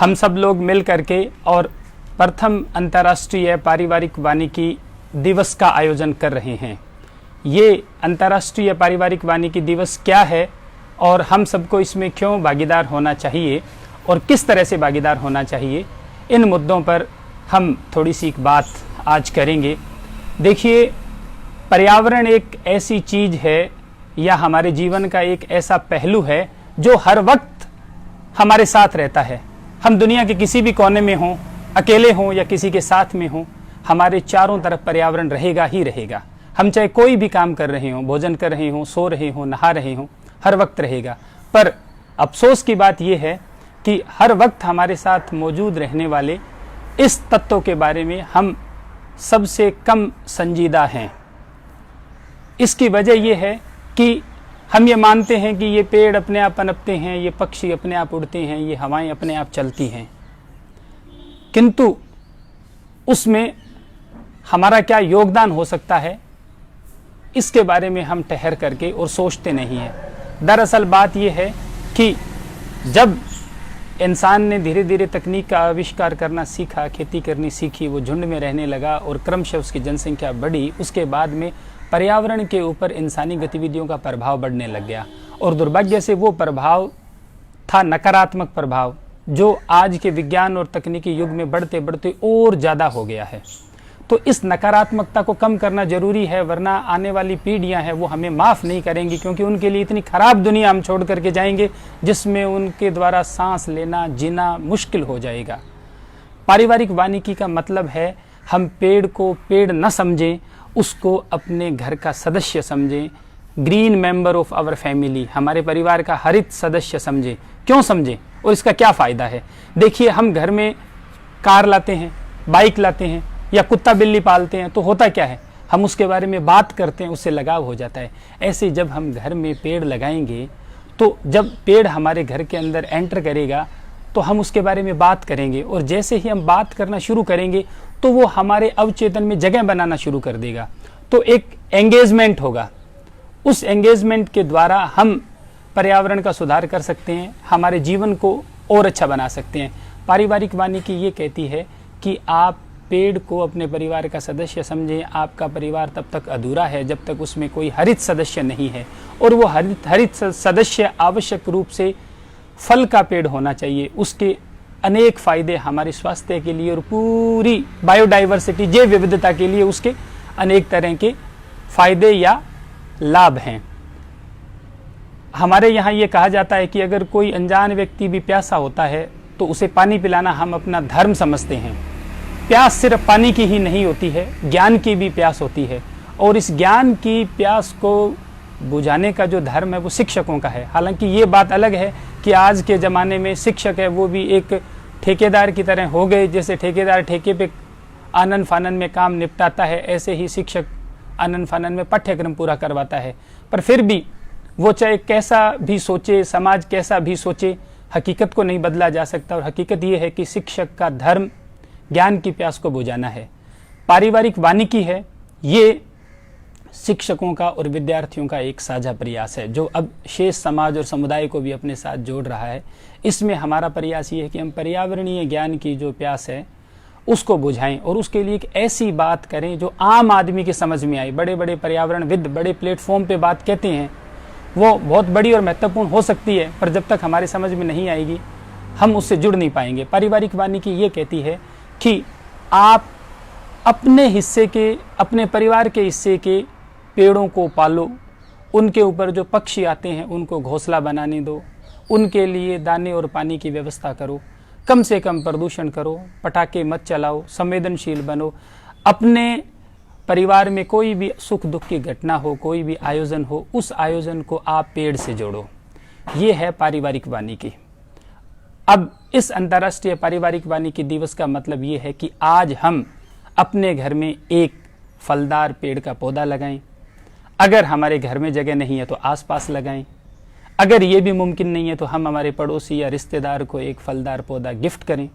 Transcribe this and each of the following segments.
हम सब लोग मिल करके और प्रथम अंतर्राष्ट्रीय पारिवारिक वानिकी दिवस का आयोजन कर रहे हैं। ये अंतर्राष्ट्रीय पारिवारिक वानिकी दिवस क्या है और हम सबको इसमें क्यों भागीदार होना चाहिए और किस तरह से भागीदार होना चाहिए, इन मुद्दों पर हम थोड़ी सी बात आज करेंगे। देखिए, पर्यावरण एक ऐसी चीज़ है या हमारे जीवन का एक ऐसा पहलू है जो हर वक्त हमारे साथ रहता है। हम दुनिया के किसी भी कोने में हों, अकेले हों या किसी के साथ में हों, हमारे चारों तरफ पर्यावरण रहेगा ही रहेगा। हम चाहे कोई भी काम कर रहे हों, भोजन कर रहे हों, सो रहे हों, नहा रहे हों, हर वक्त रहेगा। पर अफसोस की बात यह है कि हर वक्त हमारे साथ मौजूद रहने वाले इस तत्व के बारे में हम सबसे कम संजीदा हैं। इसकी वजह यह है कि हम ये मानते हैं कि ये पेड़ अपने आप पनपते हैं, ये पक्षी अपने आप उड़ते हैं, ये हवाएं अपने आप चलती हैं, किंतु उसमें हमारा क्या योगदान हो सकता है, इसके बारे में हम ठहर करके और सोचते नहीं हैं। दरअसल बात यह है कि जब इंसान ने धीरे धीरे तकनीक का आविष्कार करना सीखा, खेती करनी सीखी, वो झुंड में रहने लगा और क्रमशः उसकी जनसंख्या बढ़ी, उसके बाद में पर्यावरण के ऊपर इंसानी गतिविधियों का प्रभाव बढ़ने लग गया और दुर्भाग्य से वो प्रभाव था नकारात्मक प्रभाव, जो आज के विज्ञान और तकनीकी युग में बढ़ते बढ़ते और ज़्यादा हो गया है। तो इस नकारात्मकता को कम करना जरूरी है, वरना आने वाली पीढ़ियां हैं वो हमें माफ़ नहीं करेंगी, क्योंकि उनके लिए इतनी खराब दुनिया हम छोड़ करके जाएंगे जिसमें उनके द्वारा सांस लेना जीना मुश्किल हो जाएगा। पारिवारिक वानिकी का मतलब है हम पेड़ को पेड़ न समझें, उसको अपने घर का सदस्य समझें, green member of our family, हमारे परिवार का हरित सदस्य समझें। क्यों समझें और इसका क्या फ़ायदा है? देखिए, हम घर में कार लाते हैं, बाइक लाते हैं या कुत्ता बिल्ली पालते हैं तो होता क्या है, हम उसके बारे में बात करते हैं, उससे लगाव हो जाता है। ऐसे जब हम घर में पेड़ लगाएंगे तो जब पेड़ हमारे घर के अंदर एंटर करेगा तो हम उसके बारे में बात करेंगे और जैसे ही हम बात करना शुरू करेंगे तो वो हमारे अवचेतन में जगह बनाना शुरू कर देगा। तो एक एंगेजमेंट होगा, उस एंगेजमेंट के द्वारा हम पर्यावरण का सुधार कर सकते हैं, हमारे जीवन को और अच्छा बना सकते हैं। पारिवारिक वानिकी ये कहती है कि आप पेड़ को अपने परिवार का सदस्य समझें। आपका परिवार तब तक अधूरा है जब तक उसमें कोई हरित सदस्य नहीं है, और वो हरित सदस्य आवश्यक रूप से फल का पेड़ होना चाहिए। उसके अनेक फायदे हमारे स्वास्थ्य के लिए और पूरी बायोडाइवर्सिटी जैव विविधता के लिए उसके अनेक तरह के फायदे या लाभ हैं। हमारे यहाँ ये कहा जाता है कि अगर कोई अनजान व्यक्ति भी प्यासा होता है तो उसे पानी पिलाना हम अपना धर्म समझते हैं। प्यास सिर्फ पानी की ही नहीं होती है, ज्ञान की भी प्यास होती है, और इस ज्ञान की प्यास को बुझाने का जो धर्म है वो शिक्षकों का है। हालांकि ये बात अलग है कि आज के ज़माने में शिक्षक है वो भी एक ठेकेदार की तरह हो गए। जैसे ठेकेदार ठेके पे आनन फानन में काम निपटाता है, ऐसे ही शिक्षक आनन फानन में पाठ्यक्रम पूरा करवाता है। पर फिर भी वो चाहे कैसा भी सोचे, समाज कैसा भी सोचे, हकीकत को नहीं बदला जा सकता। और हकीकत ये है कि शिक्षक का धर्म ज्ञान की प्यास को बुझाना है। पारिवारिक वानिकी है ये शिक्षकों का और विद्यार्थियों का एक साझा प्रयास है, जो अब शेष समाज और समुदाय को भी अपने साथ जोड़ रहा है। इसमें हमारा प्रयास ये है कि हम पर्यावरणीय ज्ञान की जो प्यास है उसको बुझाएं और उसके लिए एक ऐसी बात करें जो आम आदमी के समझ में आए। बड़े बड़े पर्यावरणविद बड़े प्लेटफॉर्म पे बात कहते हैं, वो बहुत बड़ी और महत्वपूर्ण हो सकती है, पर जब तक हमारे समझ में नहीं आएगी हम उससे जुड़ नहीं पाएंगे। पारिवारिक वानिकी ये कहती है कि आप अपने हिस्से के, अपने परिवार के हिस्से के पेड़ों को पालो, उनके ऊपर जो पक्षी आते हैं उनको घोंसला बनाने दो, उनके लिए दाने और पानी की व्यवस्था करो, कम से कम प्रदूषण करो, पटाखे मत चलाओ, संवेदनशील बनो। अपने परिवार में कोई भी सुख दुख की घटना हो, कोई भी आयोजन हो, उस आयोजन को आप पेड़ से जोड़ो। ये है पारिवारिक वानिकी। अब इस अंतर्राष्ट्रीय पारिवारिक वानिकी दिवस का मतलब ये है कि आज हम अपने घर में एक फलदार पेड़ का पौधा लगाएं। अगर हमारे घर में जगह नहीं है तो आसपास लगाएं। अगर ये भी मुमकिन नहीं है तो हम हमारे पड़ोसी या रिश्तेदार को एक फलदार पौधा गिफ्ट करें।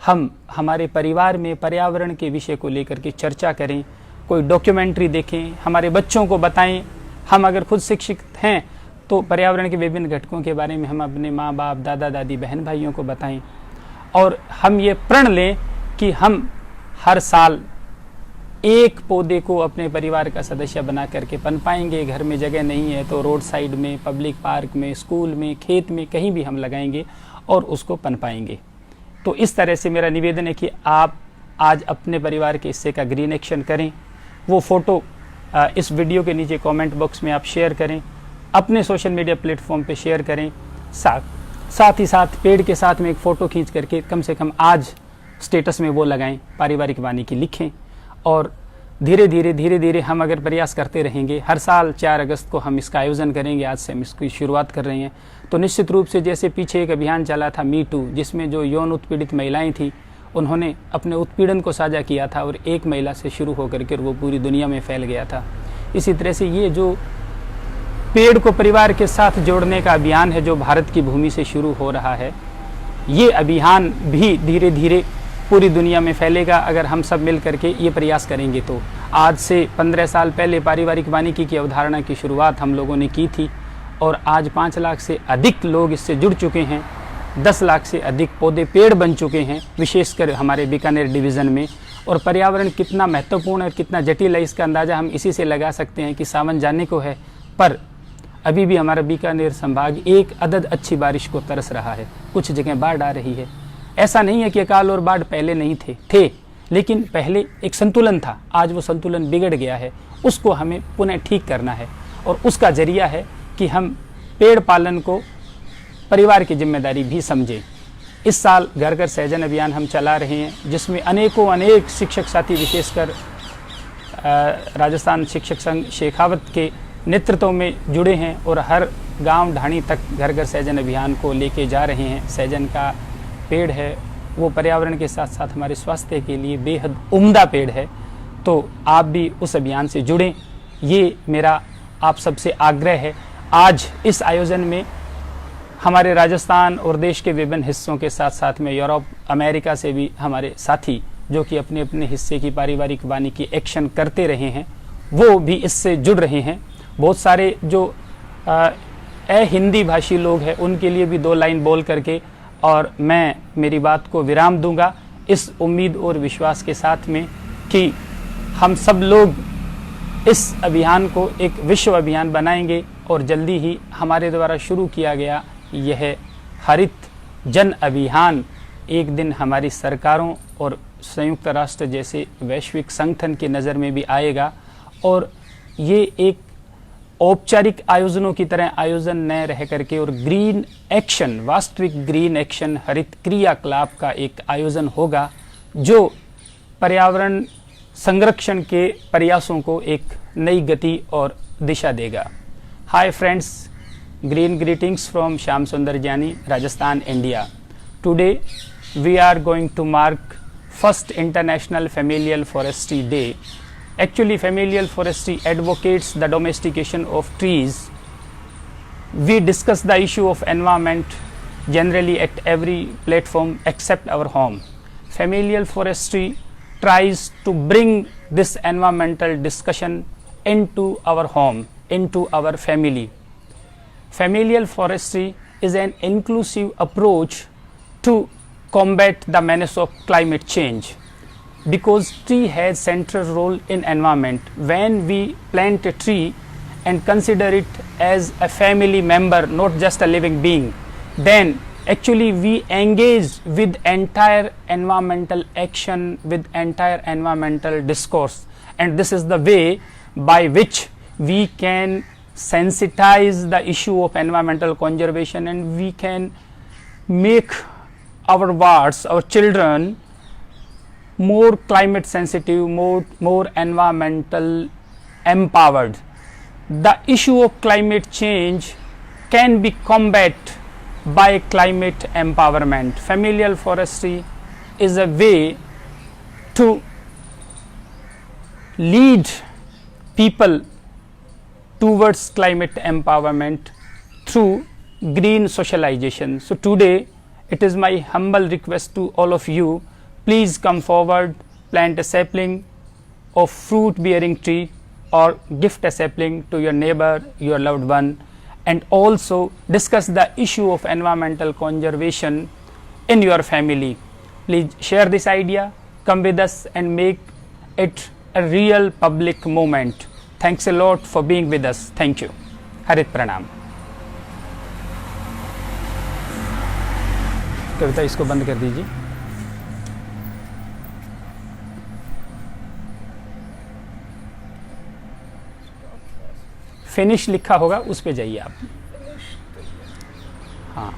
हम हमारे परिवार में पर्यावरण के विषय को लेकर के चर्चा करें, कोई डॉक्यूमेंट्री देखें, हमारे बच्चों को बताएं। हम अगर खुद शिक्षित हैं तो पर्यावरण के विभिन्न घटकों के बारे में हम अपने माँ बाप, दादा दादी, बहन भाइयों को बताएं। और हम ये प्रण लें कि हम हर साल एक पौधे को अपने परिवार का सदस्य बना करके पनपाएंगे। घर में जगह नहीं है तो रोड साइड में, पब्लिक पार्क में, स्कूल में, खेत में, कहीं भी हम लगाएंगे और उसको पनपाएंगे। तो इस तरह से मेरा निवेदन है कि आप आज अपने परिवार के हिस्से का ग्रीन एक्शन करें। वो फोटो इस वीडियो के नीचे कमेंट बॉक्स में आप शेयर करें, अपने सोशल मीडिया प्लेटफॉर्म पे शेयर करें। साथ ही साथ पेड़ के साथ में एक फ़ोटो खींच करके कम से कम आज स्टेटस में वो लगाएं, पारिवारिक वानिकी लिखें। और धीरे धीरे हम अगर प्रयास करते रहेंगे, हर साल 4 अगस्त को हम इसका आयोजन करेंगे। आज से हम इसकी शुरुआत कर रहे हैं। तो निश्चित रूप से जैसे पीछे एक अभियान चला था मी टू, जिसमें जो यौन उत्पीड़ित महिलाएं थी उन्होंने अपने उत्पीड़न को साझा किया था और एक महिला से शुरू होकर के वो पूरी दुनिया में फैल गया था। इसी तरह से ये जो पेड़ को परिवार के साथ जोड़ने का अभियान है जो भारत की भूमि से शुरू हो रहा है, ये अभियान भी धीरे धीरे पूरी दुनिया में फैलेगा अगर हम सब मिल करके ये प्रयास करेंगे। तो आज से 15 साल पहले पारिवारिक वानिकी की अवधारणा की शुरुआत हम लोगों ने की थी और आज 5 लाख से अधिक लोग इससे जुड़ चुके हैं। 10 लाख से अधिक पौधे पेड़ बन चुके हैं, विशेषकर हमारे बीकानेर डिवीज़न में। और पर्यावरण कितना महत्वपूर्ण और कितना जटिल है इसका अंदाज़ा हम इसी से लगा सकते हैं कि सावन जाने को है, पर अभी भी हमारा बीकानेर संभाग एक अदद अच्छी बारिश को तरस रहा है। कुछ जगह बाढ़ आ रही है। ऐसा नहीं है कि अकाल और बाढ़ पहले नहीं थे, लेकिन पहले एक संतुलन था। आज वो संतुलन बिगड़ गया है, उसको हमें पुनः ठीक करना है। और उसका जरिया है कि हम पेड़ पालन को परिवार की जिम्मेदारी भी समझें। इस साल घर घर सहजन अभियान हम चला रहे हैं, जिसमें अनेक शिक्षक साथी, विशेषकर राजस्थान शिक्षक संघ शेखावत के नेतृत्व में जुड़े हैं और हर गांव ढाणी तक घर घर सहजन अभियान को लेके जा रहे हैं। सहजन का पेड़ है वो पर्यावरण के साथ साथ हमारे स्वास्थ्य के लिए बेहद उम्दा पेड़ है। तो आप भी उस अभियान से जुड़ें, ये मेरा आप सबसे आग्रह है। आज इस आयोजन में हमारे राजस्थान और देश के विभिन्न हिस्सों के साथ साथ में यूरोप, अमेरिका से भी हमारे साथी जो कि अपने अपने हिस्से की पारिवारिक वानिकी एक्शन करते रहे हैं, वो भी इससे जुड़ रहे हैं। बहुत सारे जो हिंदी भाषी लोग हैं उनके लिए भी 2 लाइन बोल करके और मैं मेरी बात को विराम दूंगा, इस उम्मीद और विश्वास के साथ में कि हम सब लोग इस अभियान को एक विश्व अभियान बनाएंगे और जल्दी ही हमारे द्वारा शुरू किया गया यह हरित जन अभियान एक दिन हमारी सरकारों और संयुक्त राष्ट्र जैसे वैश्विक संगठन की नज़र में भी आएगा और ये एक औपचारिक आयोजनों की तरह आयोजन न रह करके और ग्रीन एक्शन, वास्तविक ग्रीन एक्शन, हरित क्रियाकलाप का एक आयोजन होगा जो पर्यावरण संरक्षण के प्रयासों को एक नई गति और दिशा देगा। Hi friends, green greetings from Shyam Sundar Jani, Rajasthan, India. Today we are going to mark first international familial forestry day. Actually, familial forestry advocates the domestication of trees. We discuss the issue of environment generally at every platform except our home. Familial forestry tries to bring this environmental discussion into our home, into our family. Familial forestry is an inclusive approach to combat the menace of climate change. Because tree has central role in environment. When we plant a tree and consider it as a family member, not just a living being, then actually we engage with entire environmental action, with entire environmental discourse, and this is the way by which we can sensitize the issue of environmental conservation, and we can make our wards, our children, more climate sensitive, more environmental empowered. The issue of climate change can be combated by climate empowerment. Familial forestry is a way to lead people towards climate empowerment through green socialization. So today it is my humble request to all of you, please come forward, plant a sapling of fruit bearing tree or gift a sapling to your neighbor, your loved one, and also discuss the issue of environmental conservation in your family. Please share this idea, come with us and make it a real public movement. Thanks a lot for being with us. Thank you. हरित प्रणाम। कविता इसको बंद कर दीजिए। Finish लिखा होगा उस पे जाइए आप। हाँ।